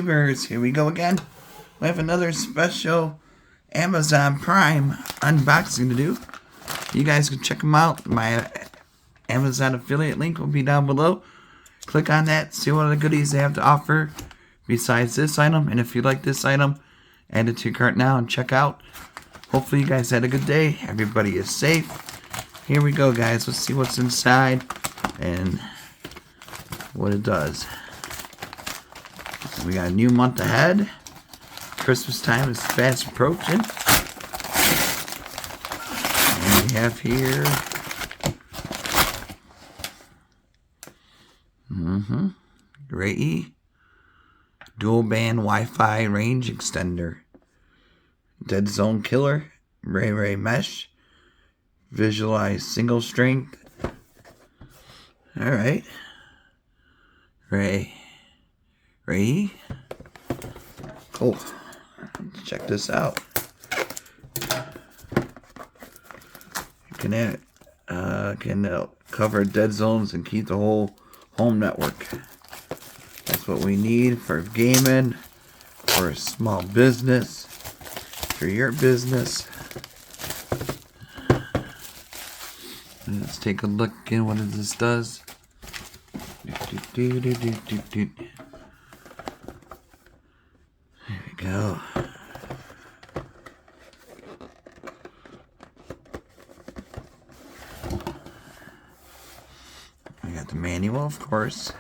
YouTubers, here we go again. We have another special Amazon Prime unboxing to do. You guys can check them out. My Amazon affiliate link will be down below. Click on that, see what other goodies they have to offer besides this item. And if you like this item, add it to your cart now and check out. Hopefully you guys had a good day. Everybody is safe. Here we go, guys. Let's see what's inside and what it does. We got a new month ahead. Christmas time is fast approaching. And we have here Reyee dual band Wi-Fi range extender, dead zone killer, Reyee mesh, visualize single strength. All right, Reyee. Cool. Let's check this out. You can cover dead zones and keep the whole home network. That's what we need for gaming, for a small business, for your business. Let's take a look at what this does. There we go. We got the manual, of course.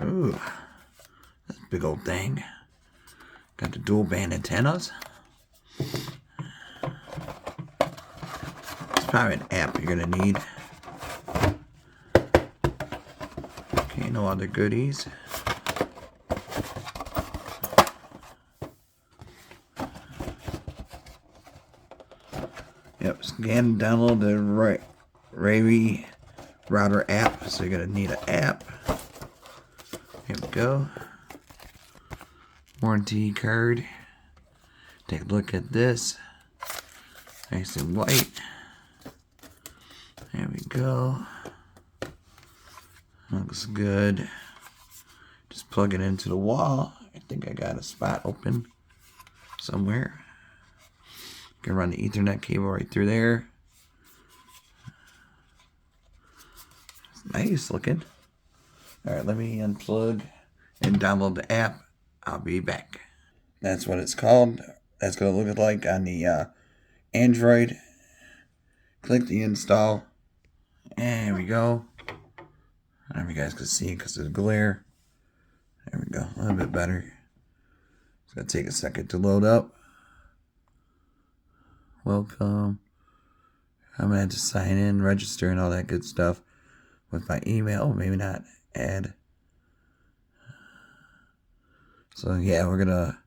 Ooh, that's a big old thing. Got the dual band antennas. It's probably an app you're gonna need. Okay, no other goodies. Yep, scan and download the Reyee router app. So you're gonna need an app. Here we go. Warranty card. Take a look at this. Nice and white. There we go. Looks good. Just plug it into the wall. I think I got a spot open somewhere. You can run the Ethernet cable right through there. It's nice looking. Alright, let me unplug and download the app. I'll be back. That's what it's called. That's going to look like on the Android. Click the install. And there we go. I don't know if you guys can see because of the glare. There we go. A little bit better. It's going to take a second to load up. Welcome. I'm going to have to sign in, register, and all that good stuff with my email. Maybe not add. So yeah, we're going to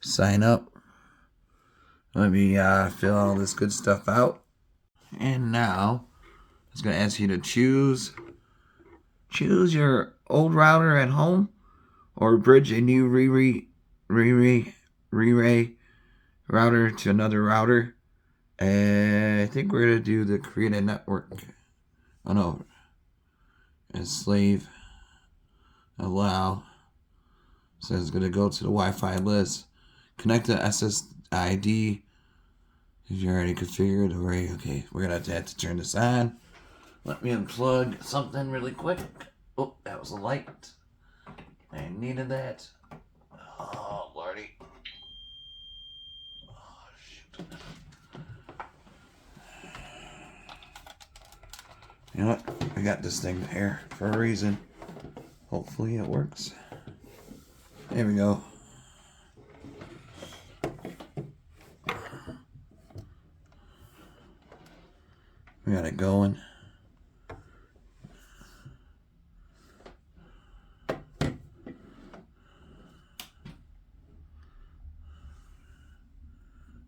sign up. Let me fill all this good stuff out. And now, it's going to ask you to choose your old router at home or bridge a new Reyee router to another router. And I think we're going to do the create a network. Oh no. And slave. Allow. So it's going to go to the Wi-Fi list. Connect the SSID. If you already configured array. Okay, we're going to have to turn this on. Let me unplug something really quick. Oh, that was a light. I needed that. Oh, lordy. Oh, shoot. You know what? I got this thing here for a reason. Hopefully it works. There we go. We got it going.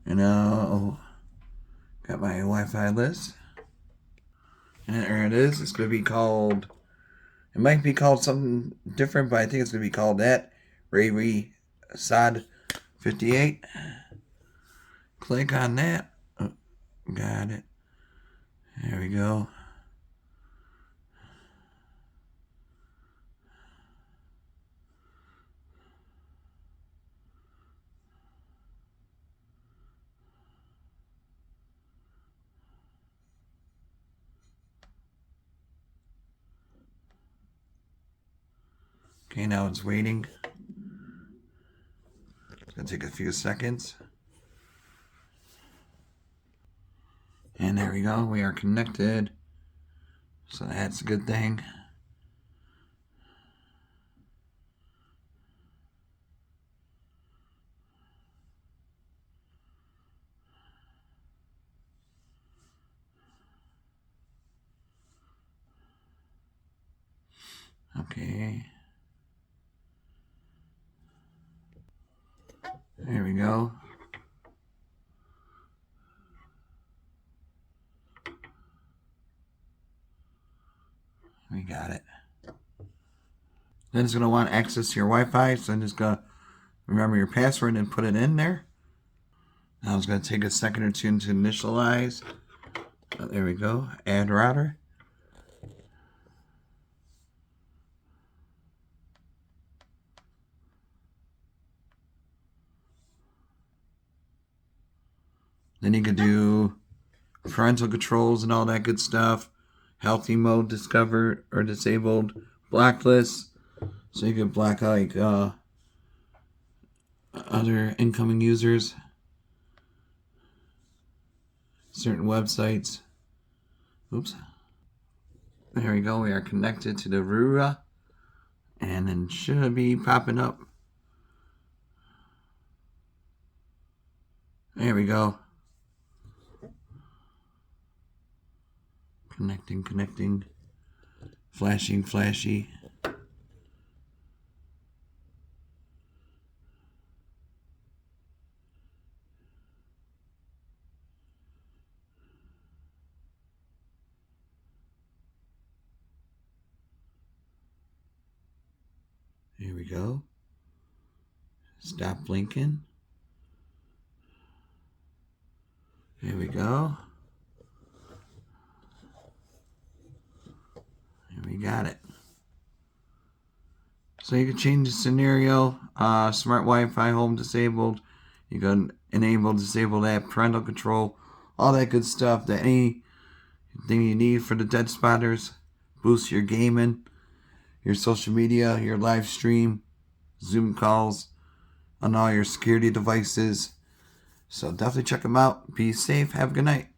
And now, got my Wi-Fi list. And there it is. It's going to be called, it might be called something different, but I think it's going to be called that. Reyee sq.ft. Click on that. Oh, got it. There we go. Okay, now it's waiting. It's gonna take a few seconds. And there we go, we are connected. So that's a good thing. Okay. There we go. We got it. Then it's going to want access to your Wi-Fi, so I'm just going to remember your password and put it in there. Now it's going to take a second or two to initialize. Oh, there we go. Add router. Then you can do parental controls and all that good stuff. Healthy mode discovered or disabled. Blacklist. So you can block out like other incoming users. Certain websites. Oops. There we go. We are connected to the Reyee. And then should be popping up. There we go. Connecting. Flashing, flashy. Here we go. Stop blinking. Here we go. Here we got it. So you can change the scenario. Smart Wi-Fi, home disabled. You can enable, disable that, parental control, all that good stuff. That anything you need for the dead spotters. Boost your gaming, your social media, your live stream, Zoom calls, on all your security devices. So definitely check them out. Be safe. Have a good night.